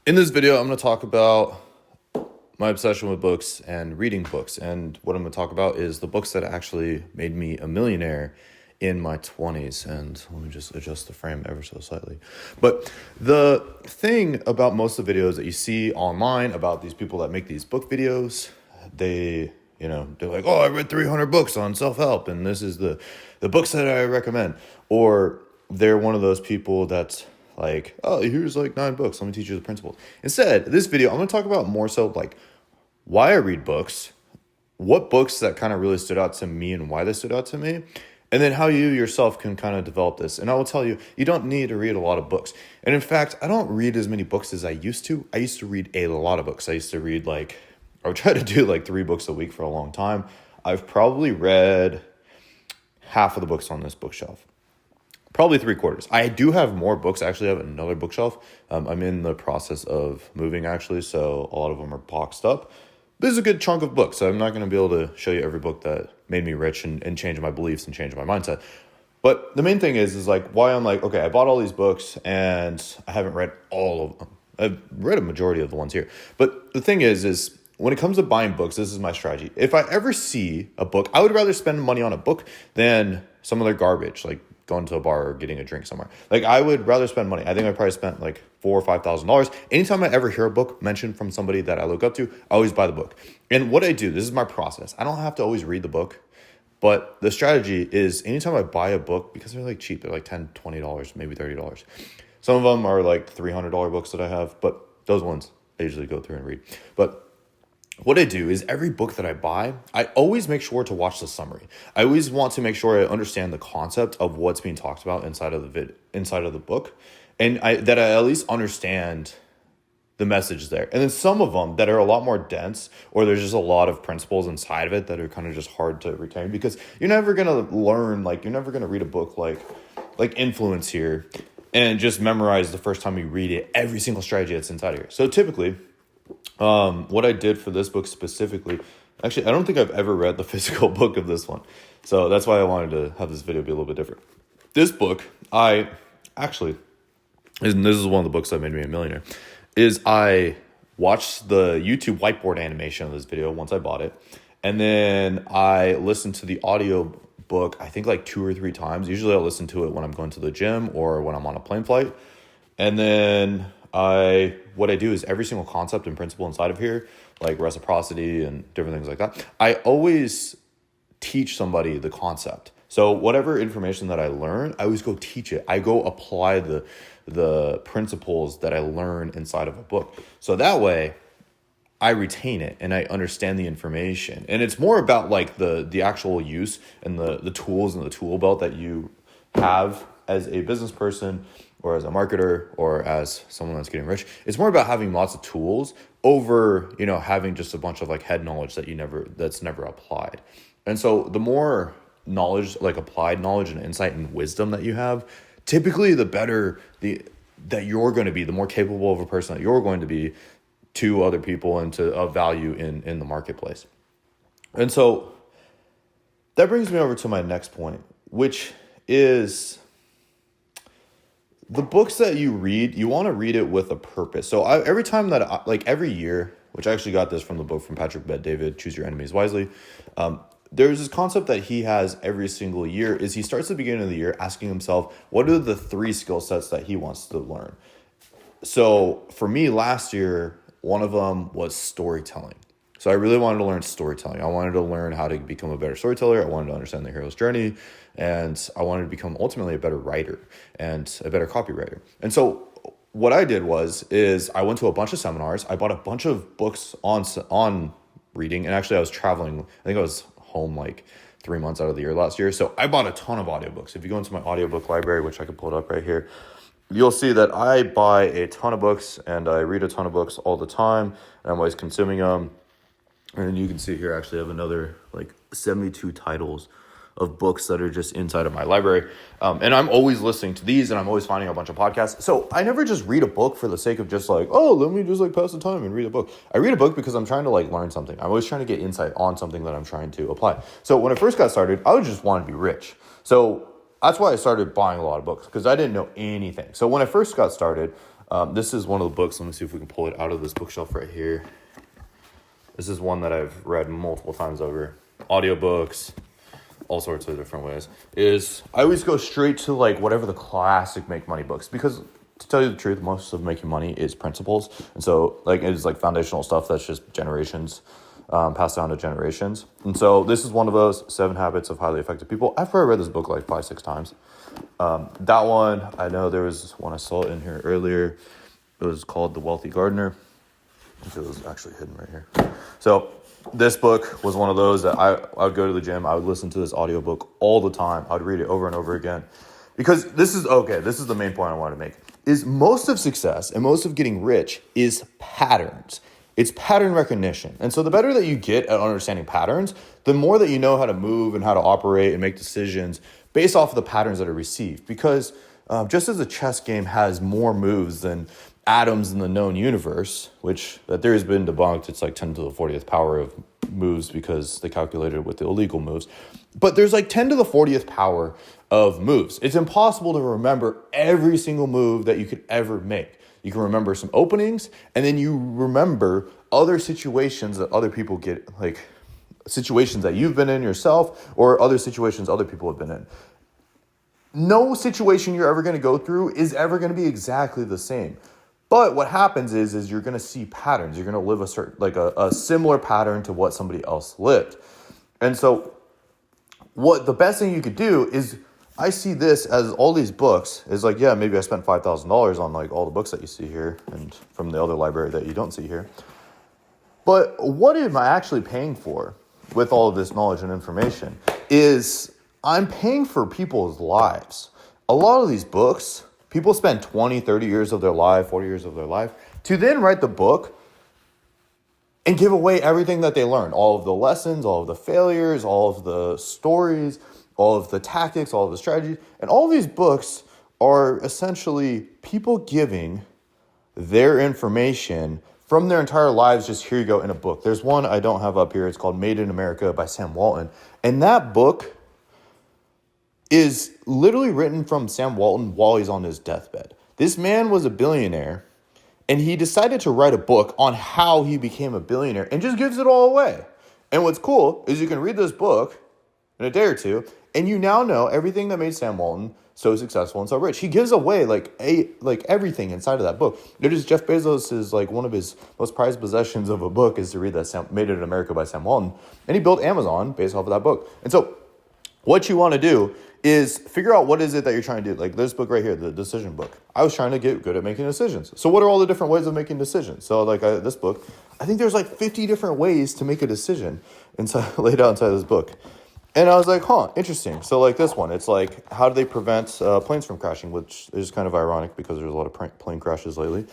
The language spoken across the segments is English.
In this video, I'm going to talk about my obsession with books and reading books. And what I'm going to talk about is the books that actually made me a millionaire in my 20s. And let me just adjust the frame ever so slightly. But the thing about most of the videos that you see online about these people that make these book videos, they're like, oh, I read 300 books on self-help, and this is the books that I recommend. Or they're one of those people that's like, oh, here's like 9 books. Let me teach you the principles. Instead, this video, I'm going to talk about more so like why I read books, what books that kind of really stood out to me and why they stood out to me, and then how you yourself can kind of develop this. And I will tell you, you don't need to read a lot of books. And in fact, I don't read as many books as I used to. I used to read a lot of books. I used to read I would try to do like 3 books a week for a long time. I've probably read half of the books on this bookshelf. Probably 3/4. I do have more books. I actually have another bookshelf. I'm in the process of moving actually, so a lot of them are boxed up. This is a good chunk of books, so I'm not going to be able to show you every book that made me rich and change my beliefs and change my mindset. But the main thing is like why I'm like, okay, I bought all these books and I haven't read all of them. I've read a majority of the ones here. But the thing is when it comes to buying books, this is my strategy. If I ever see a book, I would rather spend money on a book than some other garbage, like going to a bar or getting a drink somewhere. Like I would rather spend money. I think I probably spent like $4,000 or $5,000. Anytime I ever hear a book mentioned from somebody that I look up to, I always buy the book. And what I do, this is my process. I don't have to always read the book, but the strategy is anytime I buy a book, because they're like cheap, they're like $10, $20, maybe $30. Some of them are like $300 books that I have, but those ones I usually go through and read. But what I do is every book that I buy, I always make sure to watch the summary. I always want to make sure I understand the concept of what's being talked about inside of the book, and that I at least understand the message there. And then some of them that are a lot more dense, or there's just a lot of principles inside of it that are kind of just hard to retain, because you're never gonna learn, like you're never gonna read a book like Influence here and just memorize the first time you read it every single strategy that's inside of here. So typically, what I did for this book specifically, actually, I don't think I've ever read the physical book of this one. So that's why I wanted to have this video be a little bit different. This book, and this is one of the books that made me a millionaire, is I watched the YouTube whiteboard animation of this video once I bought it. And then I listened to the audio book, I think like 2 or 3 times. Usually I'll listen to it when I'm going to the gym or when I'm on a plane flight. And then what I do is every single concept and principle inside of here, like reciprocity and different things like that, I always teach somebody the concept. So whatever information that I learn, I always go teach it. I go apply the principles that I learn inside of a book. So that way I retain it and I understand the information. And it's more about like the actual use and the tools and the tool belt that you have as a business person or as a marketer or as someone that's getting rich. It's more about having lots of tools over, having just a bunch of like head knowledge that's never applied. And so the more knowledge, like applied knowledge and insight and wisdom that you have, typically the better that you're going to be, the more capable of a person that you're going to be to other people and to of value in the marketplace. And so that brings me over to my next point, which is the books that you read, you want to read it with a purpose. So every time that, every year, which I actually got this from the book from Patrick Bet-David, Choose Your Enemies Wisely, there's this concept that he has every single year is he starts at the beginning of the year asking himself, what are the 3 skill sets that he wants to learn? So for me last year, one of them was storytelling. So I really wanted to learn storytelling. I wanted to learn how to become a better storyteller. I wanted to understand the hero's journey. And I wanted to become ultimately a better writer and a better copywriter. And so what I did is I went to a bunch of seminars. I bought a bunch of books on reading. And actually I was traveling. I think I was home like 3 months out of the year last year. So I bought a ton of audiobooks. If you go into my audiobook library, which I can pull it up right here, you'll see that I buy a ton of books and I read a ton of books all the time. And I'm always consuming them. And you can see here, actually, I have another like 72 titles of books that are just inside of my library. And I'm always listening to these and I'm always finding a bunch of podcasts. So I never just read a book for the sake of just like, oh, let me just like pass the time and read a book. I read a book because I'm trying to like learn something. I'm always trying to get insight on something that I'm trying to apply. So when I first got started, I would just want to be rich. So that's why I started buying a lot of books, because I didn't know anything. So when I first got started, This is one of the books. Let me see if we can pull it out of this bookshelf right here. This is one that I've read multiple times over. Audiobooks, all sorts of different ways. I always go straight to like whatever the classic make money books, because to tell you the truth, most of making money is principles. And so like it's like foundational stuff that's just generations, passed down to generations. And so this is one of those 7 Habits of Highly Effective People. I've probably read this book like 5-6 times. That one, I know there was one I saw in here earlier. It was called The Wealthy Gardener. I think it was actually hidden right here. So this book was one of those that I would go to the gym. I would listen to this audiobook all the time. I would read it over and over again. Because this is the main point I want to make, is most of success and most of getting rich is patterns. It's pattern recognition. And so the better that you get at understanding patterns, the more that you know how to move and how to operate and make decisions based off of the patterns that are received. Because just as a chess game has more moves than atoms in the known universe, which that theory has been debunked, it's like 10 to the 40th power of moves because they calculated with the illegal moves. But there's like 10 to the 40th power of moves. It's impossible to remember every single move that you could ever make. You can remember some openings, and then you remember other situations that other people get, like situations that you've been in yourself or other situations other people have been in. No situation you're ever going to go through is ever going to be exactly the same. But what happens is you're going to see patterns. You're going to live a similar pattern to what somebody else lived. And so what the best thing you could do is, I see this as all these books is like, yeah, maybe I spent $5,000 on like all the books that you see here and from the other library that you don't see here. But what am I actually paying for with all of this knowledge and information is I'm paying for people's lives. A lot of these books, people spend 20, 30 years of their life, 40 years of their life to then write the book and give away everything that they learned. All of the lessons, all of the failures, all of the stories, all of the tactics, all of the strategies. And all these books are essentially people giving their information from their entire lives. Just here you go in a book. There's one I don't have up here. It's called Made in America by Sam Walton. And that book is literally written from Sam Walton while he's on his deathbed. This man was a billionaire, and he decided to write a book on how he became a billionaire and just gives it all away. And what's cool is you can read this book in a day or two, and you now know everything that made Sam Walton so successful and so rich. He gives away like everything inside of that book. It is Jeff Bezos is like one of his most prized possessions of a book is to read that Made in America by Sam Walton. And he built Amazon based off of that book. And so what you want to do is figure out what is it that you're trying to do. Like this book right here, the decision book. I was trying to get good at making decisions. So what are all the different ways of making decisions? So like this book, I think there's like 50 different ways to make a decision laid out inside this book. And I was like, interesting. So like this one, it's like, how do they prevent planes from crashing, which is kind of ironic because there's a lot of plane crashes lately,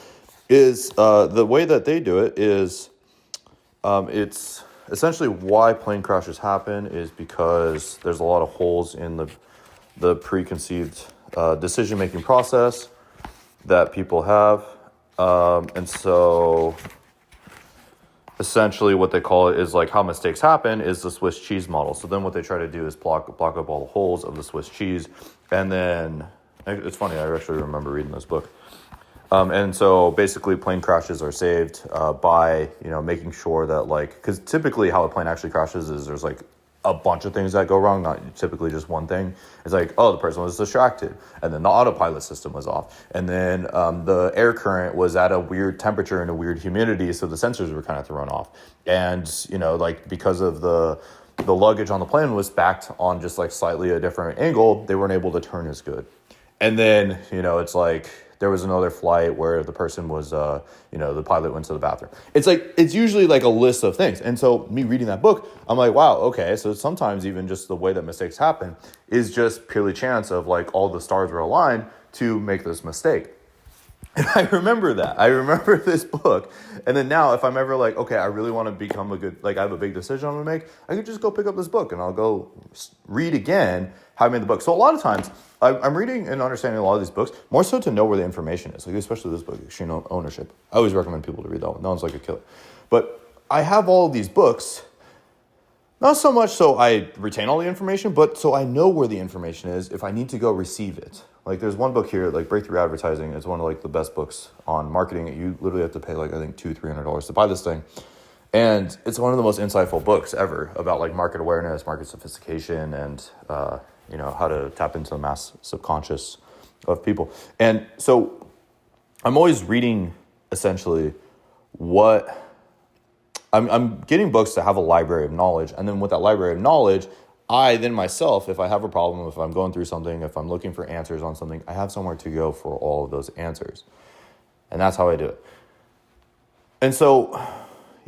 is the way that they do it is it's essentially why plane crashes happen is because there's a lot of holes in the preconceived decision-making process that people have. And so essentially what they call it is like how mistakes happen is the Swiss cheese model. So then what they try to do is block up all the holes of the Swiss cheese. And then it's funny, I actually remember reading this book. And so basically plane crashes are saved by, making sure that because typically how a plane actually crashes is there's like a bunch of things that go wrong, not typically just one thing. It's like, the person was distracted, and then the autopilot system was off, and then the air current was at a weird temperature and a weird humidity, so the sensors were kind of thrown off. And, because of the luggage on the plane was backed on just like slightly a different angle, they weren't able to turn as good. And then, it's like there was another flight where the person was, the pilot went to the bathroom. It's usually like a list of things. And so me reading that book, I'm like, wow, okay. So sometimes even just the way that mistakes happen is just purely chance of like all the stars were aligned to make this mistake. And I remember that. I remember this book. And then now if I'm ever like, okay, I really want to become I have a big decision I'm going to make, I could just go pick up this book and I'll go read again how I made the book. So a lot of times I'm reading and understanding a lot of these books more so to know where the information is. Like especially this book, Extreme Ownership. I always recommend people to read that one. That one's like a killer. But I have all of these books, not so much so I retain all the information, but so I know where the information is if I need to go receive it. Like there's one book here, like Breakthrough Advertising. It's one of like the best books on marketing. You literally have to pay like, I think $200-$300 to buy this thing. And it's one of the most insightful books ever about like market awareness, market sophistication, and, how to tap into the mass subconscious of people. And so I'm always reading essentially I'm getting books to have a library of knowledge. And then with that library of knowledge, I then myself, if I have a problem, if I'm going through something, if I'm looking for answers on something, I have somewhere to go for all of those answers. And that's how I do it. And so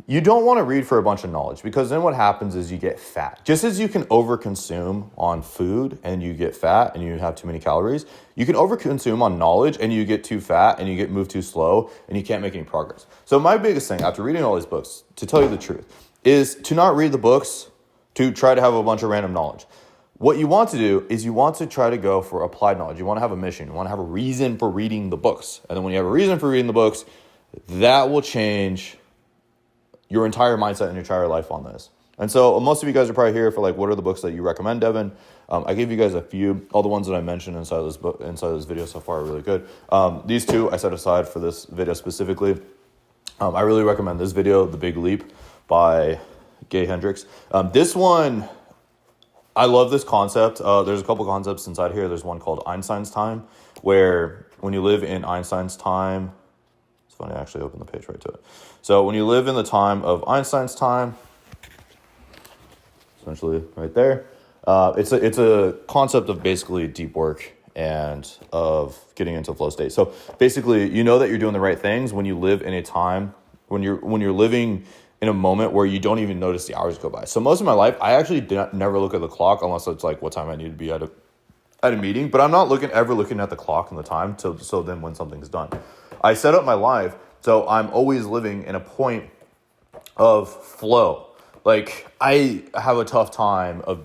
you don't want to read for a bunch of knowledge, because then what happens is you get fat. Just as you can overconsume on food and you get fat and you have too many calories, you can overconsume on knowledge and you get too fat and you get moved too slow and you can't make any progress. So my biggest thing after reading all these books, to tell you the truth, is to not read the books to try to have a bunch of random knowledge. What you want to do is you want to try to go for applied knowledge. You want to have a mission. You want to have a reason for reading the books. And then when you have a reason for reading the books, that will change your entire mindset and your entire life on this. And so most of you guys are probably here for like, what are the books that you recommend, Devin? I gave you guys a few. All the ones that I mentioned inside this video so far are really good. These two I set aside for this video specifically. I really recommend this video, The Big Leap by Gay Hendricks. This one, I love this concept. There's a couple concepts inside here. There's one called Einstein's time, where when you live in Einstein's time, it's funny, I actually opened the page right to it. So when you live in the time of Einstein's time, essentially right there, it's a concept of basically deep work and of getting into flow state. So basically, you know that you're doing the right things when you live in a time, when you're living in a moment where you don't even notice the hours go by. So most of my life, I actually never look at the clock unless it's like what time I need to be at a meeting. But I'm not ever looking at the clock and the time so then when something's done. I set up my life so I'm always living in a point of flow. Like I have a tough time of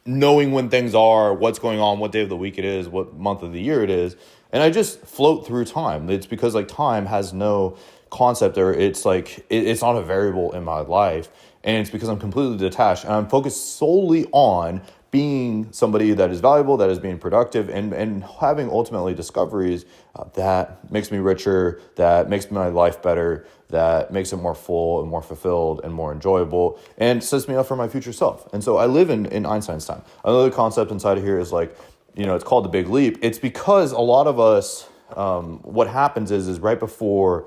knowing when things are, what's going on, what day of the week it is, what month of the year it is. And I just float through time. It's because like time has no concept, or it's like it's not a variable in my life, and it's because I'm completely detached and I'm focused solely on being somebody that is valuable, that is being productive, and having ultimately discoveries that makes me richer, that makes my life better, that makes it more full and more fulfilled and more enjoyable, and sets me up for my future self. And so I live in Einstein's time. Another concept inside of here is like, it's called the Big Leap. It's because a lot of us, what happens is right before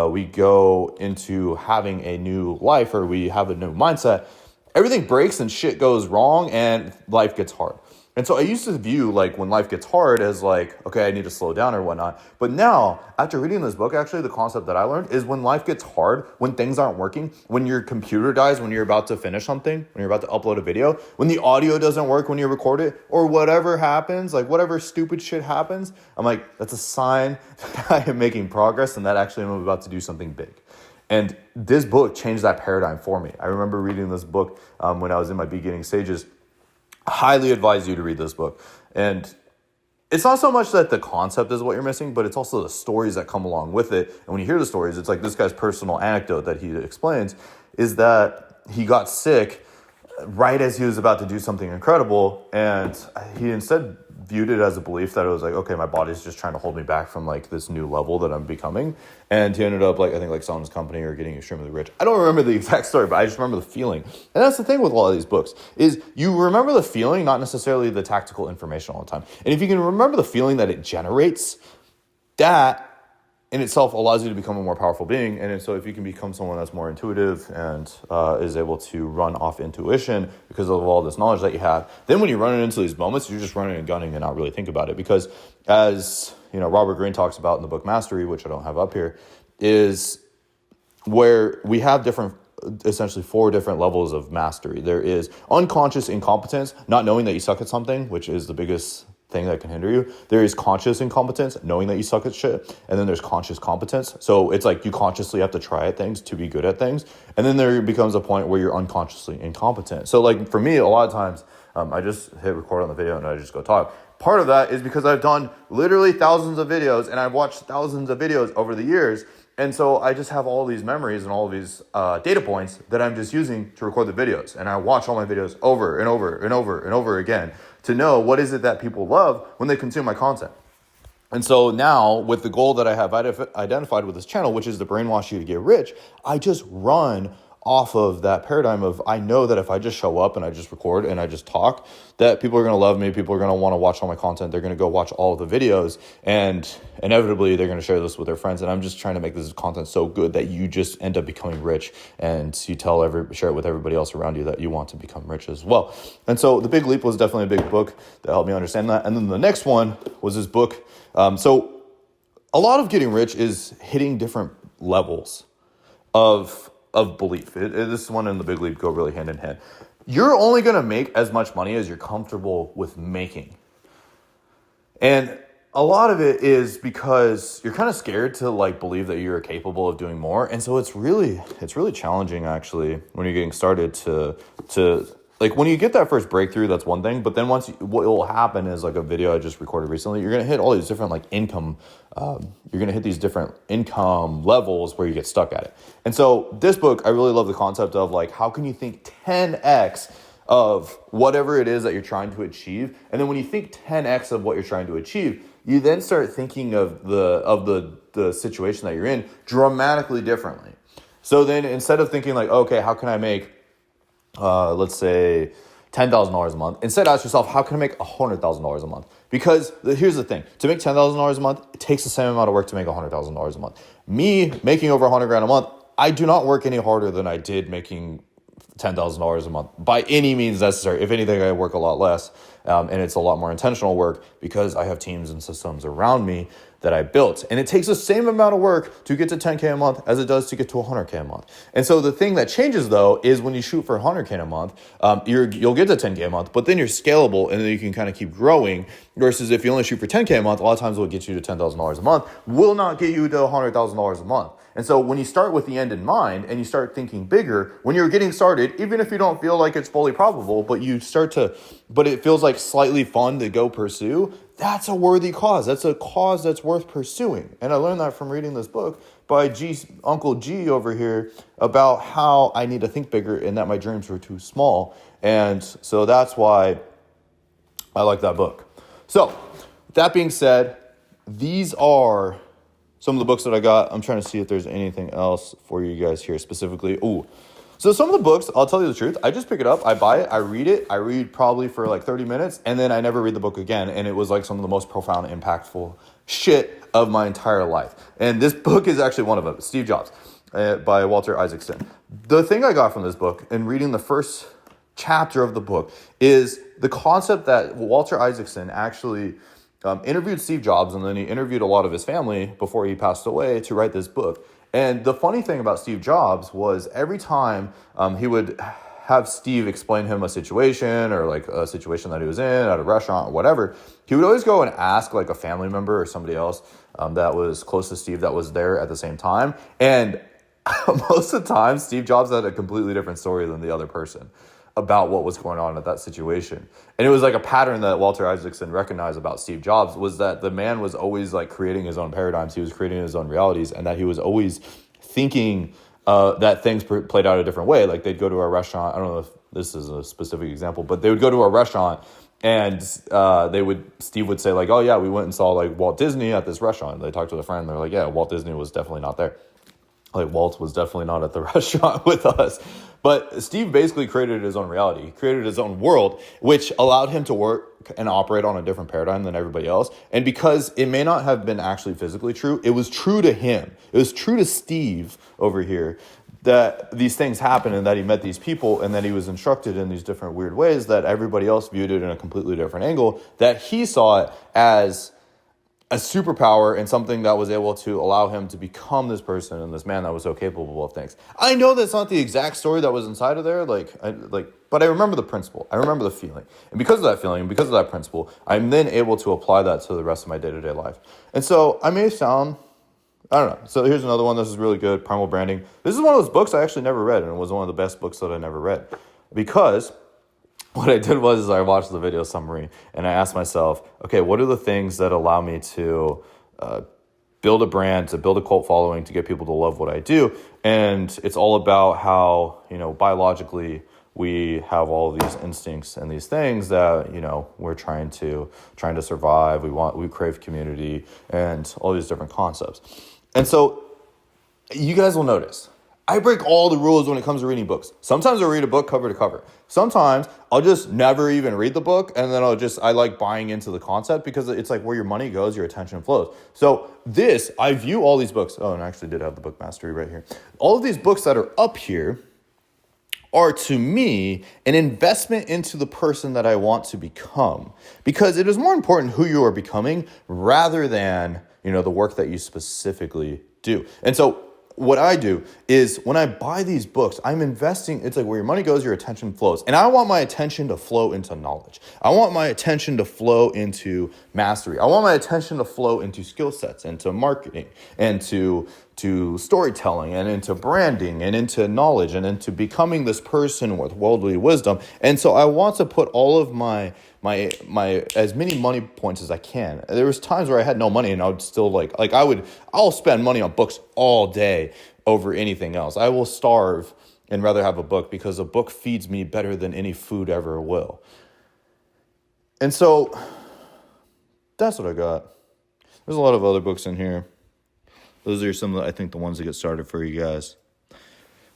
we go into having a new life, or we have a new mindset, everything breaks and shit goes wrong and life gets hard. And so I used to view like when life gets hard as like, okay, I need to slow down or whatnot. But now, after reading this book, actually the concept that I learned is when life gets hard, when things aren't working, when your computer dies, when you're about to finish something, when you're about to upload a video, when the audio doesn't work when you record it, or whatever happens, like whatever stupid shit happens, I'm like, that's a sign that I am making progress and that actually I'm about to do something big. And this book changed that paradigm for me. I remember reading this book when I was in my beginning stages. I highly advise you to read this book. And it's not so much that the concept is what you're missing, but it's also the stories that come along with it. And when you hear the stories, it's like this guy's personal anecdote that he explains is that he got sick right as he was about to do something incredible. And he instead viewed it as a belief that it was like, okay, my body's just trying to hold me back from like this new level that I'm becoming. And he ended up like, I think like selling his company or getting extremely rich. I don't remember the exact story, but I just remember the feeling. And that's the thing with a lot of these books is you remember the feeling, not necessarily the tactical information all the time. And if you can remember the feeling that it generates, that in itself allows you to become a more powerful being. And so if you can become someone that's more intuitive and is able to run off intuition because of all this knowledge that you have, then when you run into these moments, you're just running and gunning and not really think about it. Because as Robert Greene talks about in the book Mastery, which I don't have up here, is where we have essentially 4 different levels of mastery. There is unconscious incompetence, not knowing that you suck at something, which is the biggest thing that can hinder you. There is conscious incompetence, knowing that you suck at shit. And then there's conscious competence. So it's like you consciously have to try at things to be good at things. And then there becomes a point where you're unconsciously incompetent. So like for me, a lot of times I just hit record on the video and I just go talk. Part of that is because I've done literally thousands of videos and I've watched thousands of videos over the years. And so I just have all these memories and all of these data points that I'm just using to record the videos. And I watch all my videos over and over and over and over again to know what is it that people love when they consume my content. And so now with the goal that I have identified with this channel, which is to brainwash you to get rich, I just run off of that paradigm of, I know that if I just show up and I just record and I just talk, that people are going to love me. People are going to want to watch all my content. They're going to go watch all of the videos, and inevitably they're going to share this with their friends. And I'm just trying to make this content so good that you just end up becoming rich, and you share it with everybody else around you that you want to become rich as well. And so The Big Leap was definitely a big book that helped me understand that. And then the next one was this book. So a lot of getting rich is hitting different levels of belief. This one and The Big Leap go really hand in hand. You're only going to make as much money as you're comfortable with making. And a lot of it is because you're kind of scared to believe that you're capable of doing more. And so it's really challenging actually when you're getting started to when you get that first breakthrough, that's one thing. But then what will happen is a video I just recorded recently, you're going to hit all these different income. You're going to hit these different income levels where you get stuck at it. And so this book, I really love the concept of how can you think 10x of whatever it is that you're trying to achieve. And then when you think 10x of what you're trying to achieve, you then start thinking of the situation that you're in dramatically differently. So then instead of thinking okay, how can I make let's say $10,000 a month. Instead, ask yourself, how can I make $100,000 a month? Because here's the thing, to make $10,000 a month, it takes the same amount of work to make $100,000 a month. Me making over $100,000 a month, I do not work any harder than I did making $10,000 a month by any means necessary. If anything, I work a lot less, and it's a lot more intentional work because I have teams and systems around me that I built. And it takes the same amount of work to get to 10K a month as it does to get to 100K a month. And so the thing that changes though is when you shoot for 100K a month, you'll get to 10K a month, but then you're scalable and then you can kind of keep growing. Versus if you only shoot for 10K a month, a lot of times it will get you to $10,000 a month, will not get you to $100,000 a month. And so when you start with the end in mind and you start thinking bigger, when you're getting started, even if you don't feel like it's fully probable, but it feels like slightly fun to go pursue, that's a worthy cause. That's a cause that's worth pursuing. And I learned that from reading this book by Uncle G over here about how I need to think bigger and that my dreams were too small. And so that's why I like that book. So that being said, these are some of the books that I got. I'm trying to see if there's anything else for you guys here specifically. So some of the books, I'll tell you the truth, I just pick it up, I buy it, I read probably for 30 minutes, and then I never read the book again. And it was some of the most profound, impactful shit of my entire life. And this book is actually one of them, Steve Jobs, by Walter Isaacson. The thing I got from this book and reading the first chapter of the book is the concept that Walter Isaacson actually interviewed Steve Jobs, and then he interviewed a lot of his family before he passed away to write this book. And the funny thing about Steve Jobs was every time he would have Steve explain him a situation or a situation that he was in at a restaurant or whatever, he would always go and ask a family member or somebody else that was close to Steve that was there at the same time. And most of the time, Steve Jobs had a completely different story than the other person about what was going on at that situation. And it was a pattern that Walter Isaacson recognized about Steve Jobs was that the man was always creating his own paradigms. He was creating his own realities, and that he was always thinking that things played out a different way. They'd go to a restaurant. I don't know if this is a specific example, but they would go to a restaurant and Steve would say oh yeah, we went and saw Walt Disney at this restaurant. They talked to a friend. They're yeah, Walt Disney was definitely not there. Walt was definitely not at the restaurant with us. But Steve basically created his own reality. He created his own world, which allowed him to work and operate on a different paradigm than everybody else. And because it may not have been actually physically true, it was true to him. It was true to Steve over here that these things happened and that he met these people and that he was instructed in these different weird ways that everybody else viewed it in a completely different angle, that he saw it as a superpower and something that was able to allow him to become this person and this man that was so capable of things. I know that's not the exact story that was inside of there, but I remember the principle. I remember the feeling. And because of that feeling, and because of that principle, I'm then able to apply that to the rest of my day-to-day life. And so I may sound, I don't know. So here's another one. This is really good, Primal Branding. This is one of those books I actually never read, and it was one of the best books that I never read. Because what I did was I watched the video summary and I asked myself, okay, what are the things that allow me to build a brand, to build a cult following, to get people to love what I do? And it's all about how, biologically we have all of these instincts and these things that, we're trying to survive. We crave community and all these different concepts. And so you guys will notice I break all the rules when it comes to reading books. Sometimes I'll read a book cover to cover. Sometimes I'll just never even read the book, and then I like buying into the concept because it's like where your money goes, your attention flows. So I view all these books. Oh, and I actually did have the book mastery right here. All of these books that are up here are, to me, an investment into the person that I want to become, because it is more important who you are becoming rather than, the work that you specifically do. And so what I do is when I buy these books, I'm investing. It's like where your money goes, your attention flows. And I want my attention to flow into knowledge. I want my attention to flow into mastery. I want my attention to flow into skill sets, into marketing, and to storytelling, and into branding, and into knowledge, and into becoming this person with worldly wisdom. And so I want to put all of my as many money points as I can. There was times where I had no money, and I would still I'll spend money on books all day over anything else. I will starve and rather have a book, because a book feeds me better than any food ever will. And so that's what I got. There's a lot of other books in here. Those are some of I think the ones that get started for you guys.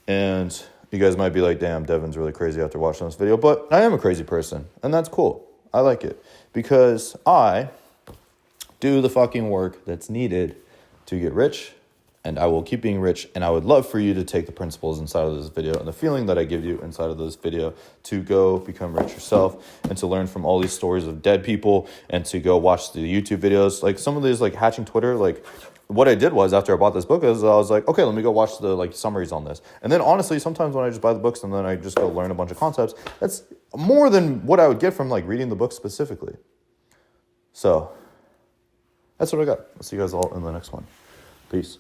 And you guys might be like, damn, Devin's really crazy after watching this video. But I am a crazy person, and that's cool. I like it because I do the fucking work that's needed to get rich, and I will keep being rich. And I would love for you to take the principles inside of this video and the feeling that I give you inside of this video to go become rich yourself, and to learn from all these stories of dead people, and to go watch the YouTube videos. Like some of these, like hatching Twitter, like what I did was after I bought this book is I was like, okay, let me go watch the summaries on this. And then honestly, sometimes when I just buy the books and then I just go learn a bunch of concepts, that's more than what I would get from reading the book specifically. So that's what I got. I'll see you guys all in the next one. Peace.